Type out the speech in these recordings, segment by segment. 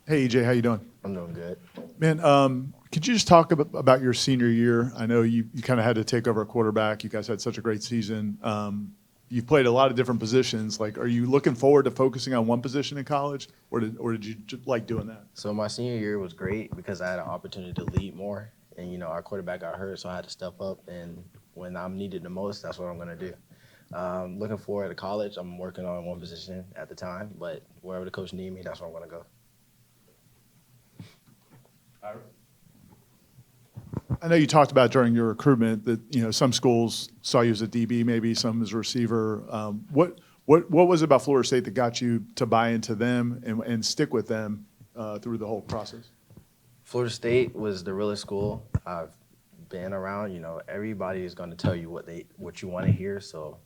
Hey, EJ, how you doing? I'm doing good. Man, could you just talk about your senior year? I know you kind of had to take over a quarterback. You guys had such a great season. You've played a lot of different positions. Like, are you looking forward to focusing on one position in college, or did you just like doing that? So my senior year was great because I had an opportunity to lead more, and our quarterback got hurt, so I had to step up. And when I'm needed the most, that's what I'm gonna do. Looking forward to college. I'm working on one position at the time, but wherever the coach need me, that's where I'm gonna go. I know you talked about during your recruitment that some schools saw you as a DB, maybe some as a receiver. What was it about Florida State that got you to buy into them and stick with them through the whole process? Florida State was the realest school I've been around. Everybody is going to tell you what you want to hear. So,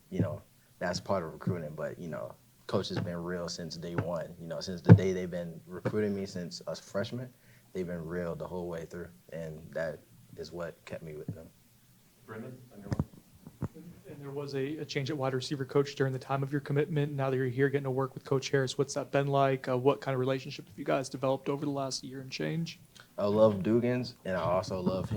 that's part of recruiting. But, coach has been real since day one. Since the day they've been recruiting me since us freshmen, they've been real the whole way through. And that is what kept me with them. Brendan, on your one. And there was a change at wide receiver coach during the time of your commitment. Now that you're here getting to work with Coach Harris, what's that been like? What kind of relationship have you guys developed over the last year and change? I love Dugans, and I also love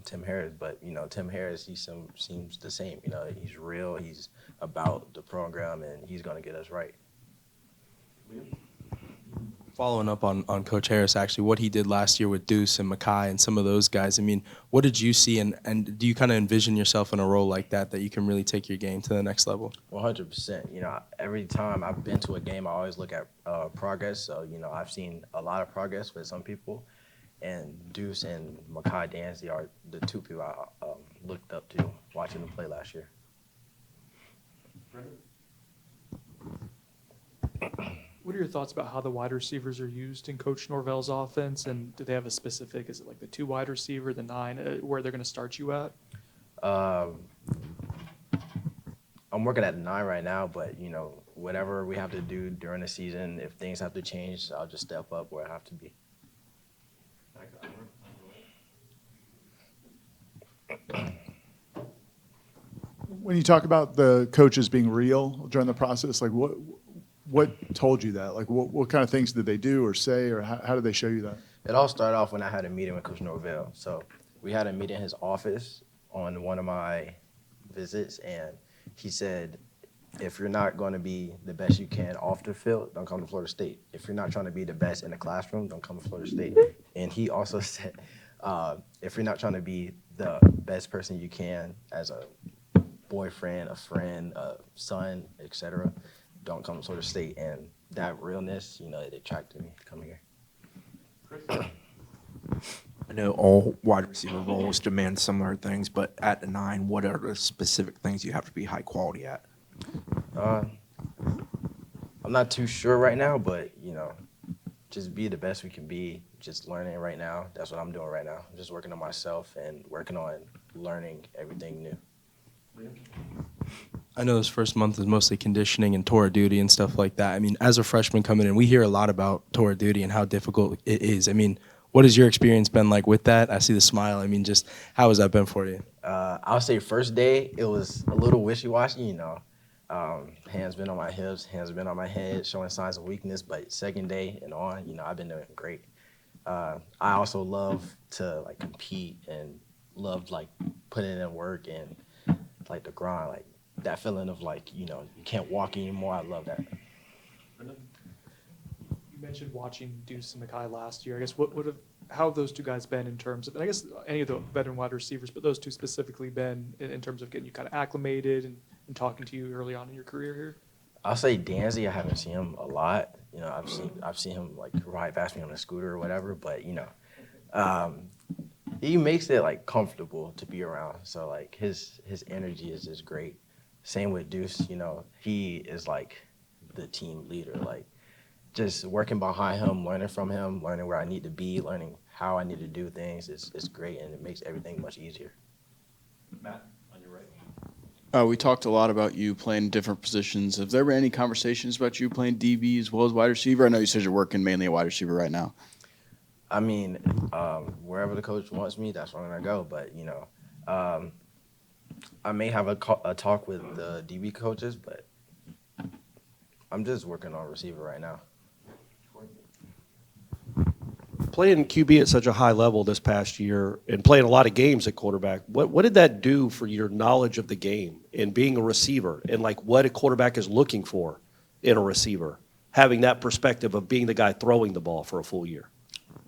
Tim Harris. But, Tim Harris, he seems the same. He's real. He's about the program, and he's going to get us right. Following up on Coach Harris, actually, what he did last year with Deuce and Makai and some of those guys, I mean, what did you see, and do you kind of envision yourself in a role like that you can really take your game to the next level? 100%. Every time I've been to a game, I always look at progress. So, I've seen a lot of progress with some people, and Deuce and Makai Dancy are the two people I looked up to watching them play last year. What are your thoughts about how the wide receivers are used in Coach Norvell's offense? And do they have a specific, is it like the 2 wide receiver, the 9, where they're going to start you at? I'm working at 9 right now, but, whatever we have to do during the season, if things have to change, I'll just step up where I have to be. When you talk about the coaches being real during the process, like what told you that? Like what kind of things did they do or say, or how did they show you that? It all started off when I had a meeting with Coach Norvell. So we had a meeting in his office on one of my visits, and he said, if you're not going to be the best you can off the field, don't come to Florida State. If you're not trying to be the best in the classroom, don't come to Florida State. And he also said, if you're not trying to be the best person you can as a boyfriend, a friend, a son, etc., don't come to Florida State. And that realness, it attracted me to come here. I know all wide receiver roles demand similar things, but at the 9, what are the specific things you have to be high quality at? I'm not too sure right now, but, just be the best we can be, just learning right now. That's what I'm doing right now. I'm just working on myself and working on learning everything new. I know this first month is mostly conditioning and tour duty and stuff like that. I mean, as a freshman coming in, we hear a lot about tour duty and how difficult it is. I mean, what has your experience been like with that? I see the smile. I mean, just how has that been for you? I'll say first day, it was a little wishy-washy, hands been on my hips, hands been on my head, showing signs of weakness. But second day and on, I've been doing great. I also love to, compete and love, putting in work and, the grind, that feeling of, you can't walk anymore. I love that. You mentioned watching Deuce and Makai last year. I guess how have those 2 guys been in terms of, and I guess any of the veteran wide receivers, but those 2 specifically been in terms of getting you kind of acclimated and talking to you early on in your career here? I'll say Danzy, I haven't seen him a lot. I've seen him ride past me on a scooter or whatever, but he makes it comfortable to be around. So his energy is just great. Same with Deuce, he is the team leader. Just working behind him, learning from him, learning where I need to be, learning how I need to do things is great, and it makes everything much easier. Matt, on your right. We talked a lot about you playing different positions. Have there been any conversations about you playing DB as well as wide receiver? I know you said you're working mainly at wide receiver right now. I mean, wherever the coach wants me, that's where I'm going to go. But, I may have a talk with the DB coaches, but I'm just working on receiver right now. playing QB at such a high level this past year and playing a lot of games at quarterback, what did that do for your knowledge of the game and being a receiver and like what a quarterback is looking for in a receiver, having that perspective of being the guy throwing the ball for a full year?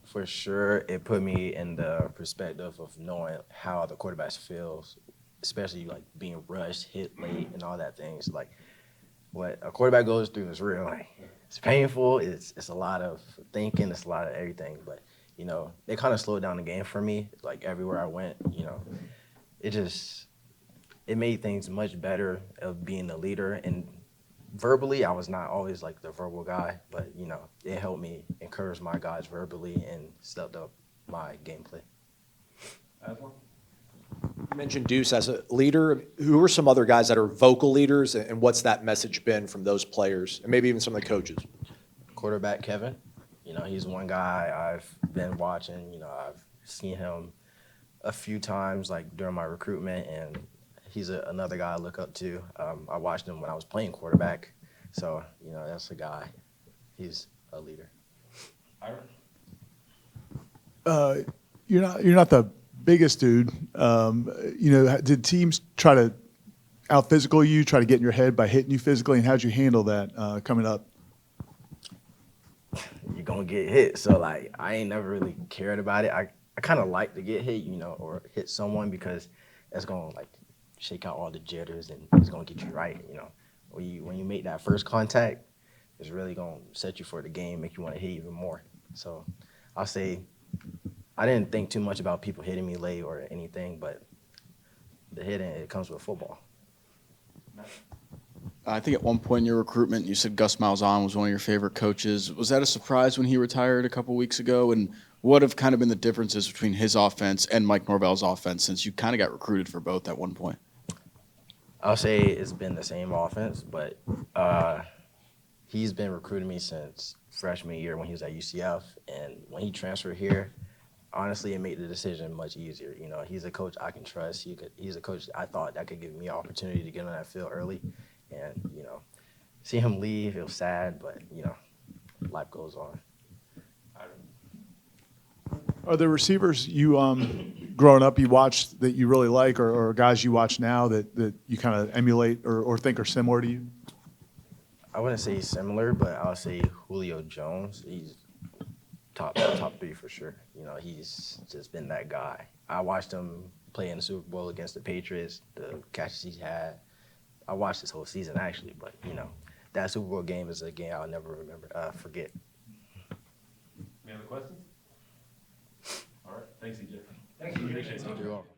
For sure, it put me in the perspective of knowing how the quarterbacks feels, especially like being rushed, hit late, and all that things. Like what a quarterback goes through is real. Like it's painful. It's a lot of thinking. It's a lot of everything. But you know, it kind of slowed down the game for me. Like everywhere I went, you know, it made things much better of being the leader. And verbally, I was not always like the verbal guy, but you know, it helped me encourage my guys verbally and stepped up my gameplay. You mentioned Deuce as a leader. Who are some other guys that are vocal leaders, and what's that message been from those players, and maybe even some of the coaches? Quarterback Kevin, you know, he's one guy I've been watching. You know, I've seen him a few times like during my recruitment, and he's another guy I look up to. I watched him when I was playing quarterback, so you know that's a guy. He's a leader. You're not the biggest dude. You know, did teams try to out physical you, try to get in your head by hitting you physically, and how'd you handle that coming up? You're gonna get hit, so like I ain't never really cared about it. I kind of like to get hit, you know, or hit someone because that's gonna like shake out all the jitters and it's gonna get you right, you know. When you make that first contact, it's really gonna set you for the game, make you want to hit even more. So I'll say I didn't think too much about people hitting me late or anything, but the hitting, it comes with football. I think at one point in your recruitment, you said Gus Malzahn was one of your favorite coaches. Was that a surprise when he retired a couple weeks ago? And what have kind of been the differences between his offense and Mike Norvell's offense since you kind of got recruited for both at one point? I'll say it's been the same offense, but he's been recruiting me since freshman year when he was at UCF. And when he transferred here, honestly, it made the decision much easier. You know, he's a coach I can trust. He's a coach I thought that could give me an opportunity to get on that field early. And, you know, see him leave, it was sad, but, you know, life goes on. Are there receivers you growing up you watched that you really like, or guys you watch now that you kind of emulate or think are similar to you? I wouldn't say he's similar, but I'll say Julio Jones. He's top 3 for sure. You know, he's just been that guy. I watched him play in the Super Bowl against the Patriots, the catches he had. I watched this whole season actually, but you know, that Super Bowl game is a game I'll never forget. Any other questions? All right. Thanks, EJ. You're welcome.